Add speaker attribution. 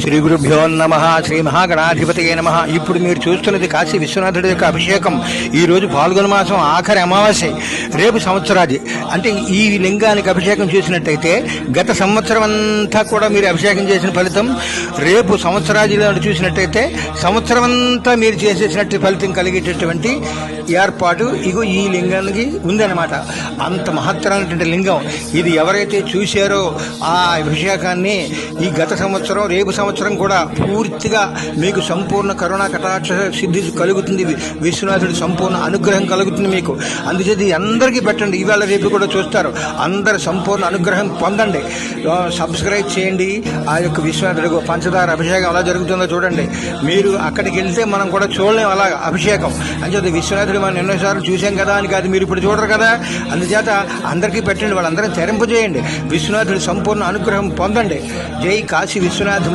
Speaker 1: శ్రీ గురుభ్యో నమ. శ్రీ మహాగణాధిపతయే నమ. ఇప్పుడు మీరు చూస్తున్నది కాశీ విశ్వనాథుడి యొక్క అభిషేకం. ఈరోజు పాల్గొన మాసం ఆఖరి అమావాస్య. రేపు సంవత్సరాది. అంటే ఈ లింగానికి అభిషేకం చేసినట్టయితే గత సంవత్సరం అంతా కూడా మీరు అభిషేకం చేసిన ఫలితం రేపు సంవత్సరాదిలో చూసినట్టయితే సంవత్సరం అంతా మీరు చేసేసినట్టు ఫలితం కలిగేటటువంటి ఏర్పాటు ఇగో ఈ లింగానికి ఉందన్నమాట. అంత మహత్తరమైనటువంటి లింగం ఇది. ఎవరైతే చూశారో ఆ అభిషేకాన్ని ఈ గత సంవత్సరం రేపు సంవత్సరం కూడా పూర్తిగా మీకు సంపూర్ణ కరుణా కటాక్ష సిద్ధి కలుగుతుంది. విశ్వనాథుడి సంపూర్ణ అనుగ్రహం కలుగుతుంది మీకు. అందుచేత అందరికీ పెట్టండి. ఇవాళ రేపు కూడా చూస్తారు. అందరు సంపూర్ణ అనుగ్రహం పొందండి. సబ్స్క్రైబ్ చేయండి. ఆ యొక్క విశ్వనాథుడి పంచదార అభిషేకం ఎలా జరుగుతుందో చూడండి. మీరు అక్కడికి వెళ్తే మనం కూడా చూడలేం అలా అభిషేకం. అంచేత విశ్వనాథుడు మనం ఎన్నోసార్లు చూసాం కదా అని కాదు, మీరు ఇప్పుడు చూడరు కదా. అందుచేత అందరికీ పెట్టండి. వాళ్ళందరం తెరింపజేయండి. విశ్వనాథుడి సంపూర్ణ అనుగ్రహం పొందండి. జై కాశీ విశ్వనాథ్.